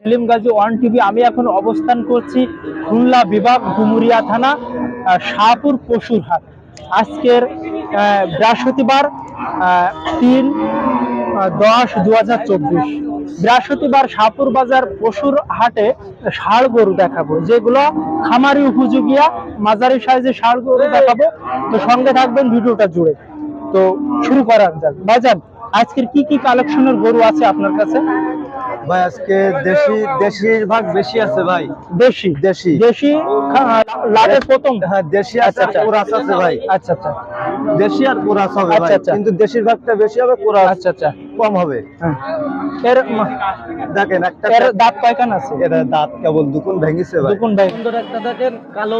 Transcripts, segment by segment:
Selim Gazi one TV. আমি এখন অবস্থান করছি খুলনা বিভাগ ডুমুরিয়া থানা শাহপুর পশুর হাট। আজকের বৃহস্পতিবার 3-10-2024 বৃহস্পতিবার শাহপুর বাজার পশুর হাটে ষাঁড় গরু দেখাবো, যেগুলো খামারি উপযোগী মাঝারি সাইজের ষাঁড় গরু দেখাবো। তো সঙ্গে থাকবেন ভিডিওটা জুড়ে। তো শুরু করা যাক। ভাইজান, আজকের কি কি কালেকশনের গরু আছে আপনার কাছে? ভাই আজকে দেশির ভাগ বেশি আছে ভাই। দেশি দেশি দেশি লাভের প্রথম। হ্যাঁ, দেশি আছে, কোরাস আছে ভাই। আচ্ছা আচ্ছা, দেশি আর কোরাস হবে আচ্ছা ভাই, আচ্ছা। কিন্তু দেশির ভাগটা বেশি হবে, কোরাস আচ্ছা আচ্ছা, কম হবে। এর দেখেন একটা দাঁত কয়খান আছে? এর দাঁত কেবল দুকুন ভেঙেছে ভাই। দুকুন ভাই। সুন্দর একটা দেখেন, কালো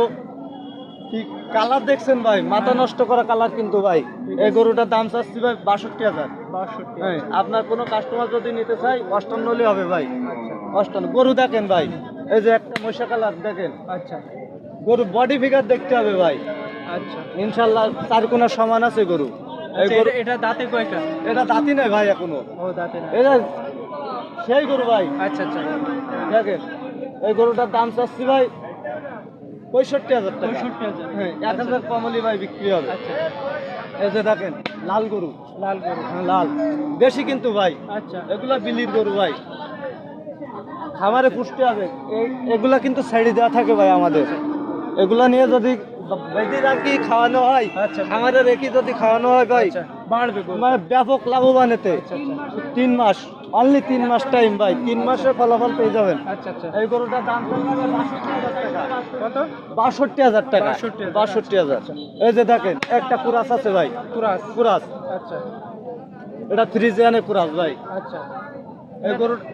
কি কালার দেখছেন ভাই, মাথা নষ্ট করা কালার। কিন্তু ভাই এই গরুটার দাম চাচ্ছি ভাই 62,000। হ্যাঁ, আপনার কোনো কাস্টমার যদি নিতে চাই 58 হলে হবে ভাই। 58 গরু দেখেন ভাই, এই যে একটা মশা কালার দেখেন। আচ্ছা গরু বডি ফিগার দেখতে হবে ভাই। আচ্ছা, ইনশাল্লাহ চার কোনা সমান আছে গরু। এই গরু এটা দাঁতে কয়টা? এটা দাঁতি নাই ভাই এখনো। ও দাঁতে না। এটা সেই গরু ভাই। আচ্ছা আচ্ছা, দেখেন এই গরুটার দাম চাচ্ছি ভাই 65,000 টাকা। 65,000। হ্যাঁ, 1,000 কমলি ভাই বিক্রি হবে। আচ্ছা, এই যে দেখেন লাল গরু, লাল গরু। হ্যাঁ, লাল দেশি কিন্তু ভাই। আচ্ছা এগুলা বিলির গরু ভাই, খামারে পুষ্টি হবে। এগুলা কিন্তু সাইডে দেওয়া থাকে ভাই আমাদের। এগুলা নিয়ে যদি বেঁধে রাখি খাওয়ানো হয়, আচ্ছা, খামারে রেখে যদি খাওয়ানো হয় ভাই, বাড়বে গরু। মানে ব্যাপক লাভবান এতে। 3 মাস, অনলি 3 মাস টাইম ভাই, 3 মাসে ফলাফল পেয়ে যাবেন। আচ্ছা আচ্ছা, এই গরুটার দাম 62,000 টাকা। কত? 62,000 টাকা। 62,000। 62,000। এই যে দেখেন একটা কুরাস আছে ভাই, কুরাস। কুরাস। আচ্ছা এটা ফ্রিজিয়ানের কুরাস ভাই। আচ্ছা,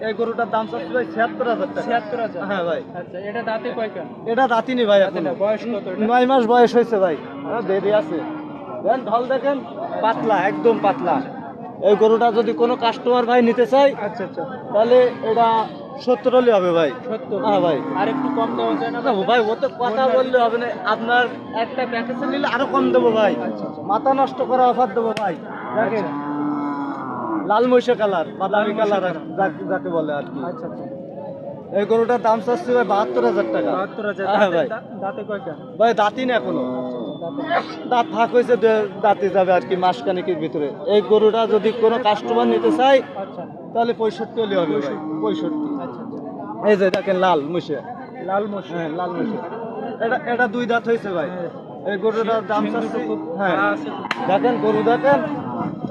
এই গরুটার দাম চাচ্ছি ভাই 76,000 টাকা। 76,000। হ্যাঁ ভাই, আচ্ছা, এটা দাঁতে কয়খান? এটা দাঁতিনি ভাই দাঁতে এখন। না, বয়স কত এটা? 9 মাস বয়স হয়েছে ভাই, দেরি আছে। দেন ঢল দেখেন, পাতলা, একদম পাতলা। এই গরুটা যদি কোনো কাস্টমার ভাই নিতে চাই, আচ্ছা আচ্ছা, তাহলে এটা 70 হলে হবে ভাই। 70। হ্যাঁ ভাই। আর একটু কম দেওয়া যায় না? না ভাই, ও তো কথা বললে হবে না, আপনার একটা প্যাকেজে নিলে আরো কম দেবো ভাই। আচ্ছা, মাথা নষ্ট করা অফার দেবো ভাই। দেখেন লাল মহিষা কালার, বাদামি কালার যাকে বলে আর কি। আচ্ছা আচ্ছা, এই গরুটার দাম চাচ্ছি ভাই 72,000 টাকা। 72,000। হ্যাঁ ভাই। দাঁতে কয়খান? ভাই দাঁতি না এখনো, দাঁত ফাঁক হয়েছে, দাঁতে যাবে আর কি মাসখানেকের ভিতরে। এই গরুটা যদি কোনো কাস্টমার নিতে চাই, আচ্ছা তাহলে 65 হলে হবে ভাই। 65। আচ্ছা আচ্ছা, এই যে দেখেন লাল মহিষা। লাল মশলা। হ্যাঁ, লাল মহিষা। এটা 2 দাঁত হয়েছে ভাই। এই গরুটার দাম চাচ্ছি, হ্যাঁ দেখেন গরু দেখেন,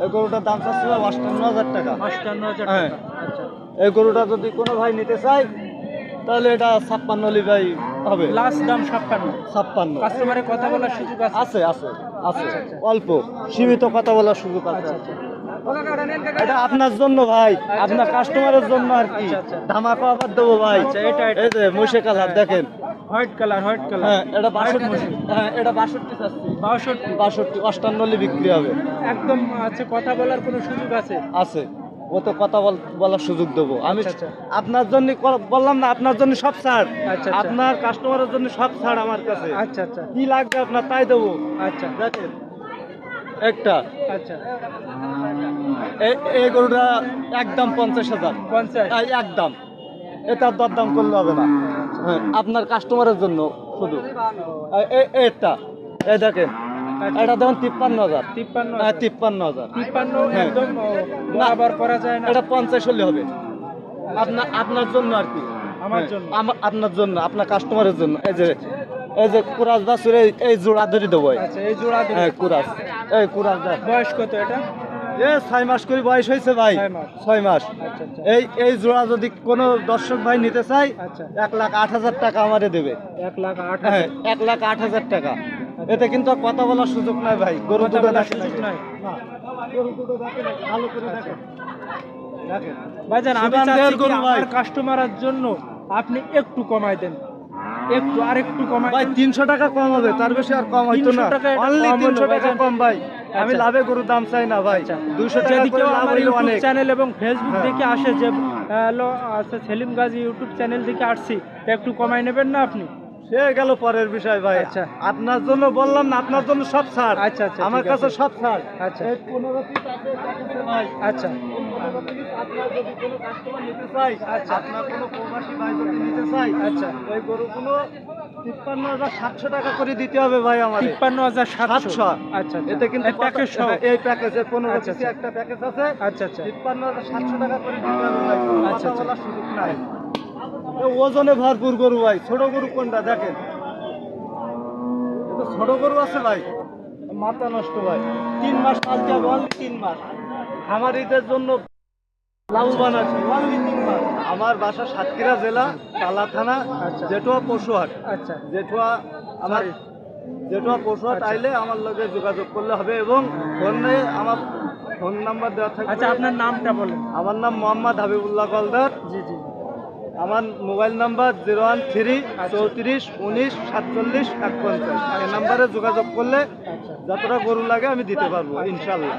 এই গরুটার দাম চাচ্ছি ভাই 58,000 টাকা। 58,000 হ্যাঁ। টাকা। আচ্ছা, এই গরুটা যদি কোনো ভাই নিতে চাই, তাহলে এটা 56 হলে ভাই হবে। লাস্ট দাম 56। 56। কাস্টমারের কথা বলার সুযোগ আছে? আছে আছে আছে, অল্প সীমিত কথা বলার সুযোগ আছে। এটা আপনার জন্য ভাই, আপনার কাস্টমারের জন্য আর কি। আচ্ছা, আচ্ছা। ধামাকা অফার দেবো ভাই। আচ্ছা, এটা এই যে মহিষে কালার দেখেন। White colour, white colour. হ্যাঁ, এটা 62। হ্যাঁ, এটা 62 চাচ্ছি। 62। 62, 58 হলে বিক্রি হবে। একদম। আচ্ছা, কথা বলার কোনো সুযোগ আছে? আছে, ও তো কথা বলার সুযোগ দেবো আমি। আচ্ছা, আচ্ছা। আপনার জন্য বললাম না, আপনার জন্য সব ছাড়। আচ্ছা, আচ্ছা। আপনার কাস্টমারের জন্য সব ছাড় আমার কাছে। আচ্ছা আচ্ছা, কি লাগবে আপনার তাই দেবো। আচ্ছা দেখেন একটা, আচ্ছা, এই গরুটা একদম 50,000। 50। একদম, এটার দরদাম করলে হবে না। হ্যাঁ, আপনার কাস্টমারের জন্য শুধু। এটা এই দেখেন, এটা দেখুন 53,000। 53। হ্যাঁ, 53,000। 53 হ্যাঁ। একদম বরাবর করা যায় না? এটা 50 হলে হবে। আপনার জন্য আর কি। আমার হ্যাঁ, জন্য। আপনার জন্য, আপনার কাস্টমারের জন্য। এই যে কুরাস বাছুর, এই জোড়া ধরে দেবো। আচ্ছা, এই জোড়া দিলে। হ্যাঁ, কুরাস, এই কুরাস দেখ। বয়স কত এটা? 6 মাস করে বয়স হয়েছে ভাই। 6 মাস। 6 মাস। আচ্ছা আচ্ছা, এই জোড়া যদি কোনো দর্শক ভাই নিতে চাই, আচ্ছা। 1,08,000 টাকা আমারে দেবে। 1,08,000। হ্যাঁ, 1,08,000 টাকা। এতে কিন্তু আর কথা বলার সুযোগ নাই ভাই। গরু কথা দুটো বলার দেখেন। সুযোগ নাই। না, গরু দুটো দেখেন, ভালো করে দেখেন। দেখেন। ভাইজান, আমি সুদান চাচ্ছি দেহের কি গরু ভাই। আমার কাস্টমারের জন্য আপনি একটু কমাই দেন, একটু আর একটু কমাই ভাই দেন। 300 টাকা কম হবে, তার বেশি আর কম হইতো 300 না। টাকা এটা অনলি কম হলো 300 টাকা ভাইজান। কম ভাই। আমি আচ্ছা। লাভে গরুর দাম চাই না ভাই। 200 টাকা যদি করে কেউ লাভ আমার হইলে ইউটিউব অনেক। চ্যানেল এবং ফেসবুক হ্যাঁ। দেখে আসে যে হ্যালো আচ্ছা সেলিম গাজী ইউটিউব চ্যানেল থেকে আসছি, তা একটু কমাই নেবেন না আপনি? সে গেল পরের বিষয় ভাই। আচ্ছা। আপনার জন্য বললাম না, আপনার জন্য সব ছাড়। আচ্ছা, আচ্ছা, আমার ঠিক কাছে আছে। সব ছাড়। আচ্ছা। এই 15 পিস আছে প্যাকেজে ভাই। আচ্ছা, এই 15 পিস আপনার যদি কোনো কাস্টমার নিতে চাই, আচ্ছা। আপনার কোনো প্রবাসী ভাই যদি নিতে চাই, আচ্ছা। ওই গরুগুলো 53,700 টাকা করে দিতে হবে ভাই আমাদের। 53,700। 700। আচ্ছা, এতে কিন্তু এই প্যাকেজ সহ। এই প্যাকেজে 15 আচ্ছা, পিসে আচ্ছা। একটা প্যাকেজ আছে। আচ্ছা, আচ্ছা। 53,700 টাকা করে দিতে হবে ভাই। কোনো আচ্ছা, কথা আচ্ছা। বলার সুযোগ নাই। এ ওজনে ভরপুর গরু ভাই। ছোট গরু কোনটা দেখেন, এটা ছোট গরু আছে ভাই, মাথা নষ্ট ভাই। 3 মাস পালতে হবে, অনলি 3 মাস। খামারিদের জন্য লাভবান আছে, অনলি 3 মাস। আমার বাসা সাতক্ষীরা জেলা তালা থানা, আচ্ছা। জেঠুয়া পশুহাট। আচ্ছা, জেঠুয়া আমার জেঠুয়া পশুহাট আচ্ছা। আইলে আমার লগে যোগাযোগ করলে হবে এবং ফোনে আমার ফোন নাম্বার দেওয়া থাকবে। আচ্ছা, আপনার নামটা বলেন। আমার নাম মোহাম্মদ হাবিবুল্লাহ কলদার। জি, জি। আমার মোবাইল নাম্বার 013 34 19 47 51। এই নাম্বারে যোগাযোগ করলে আচ্ছা। যতটা গরু লাগে আমি দিতে পারবো ইনশাল্লাহ।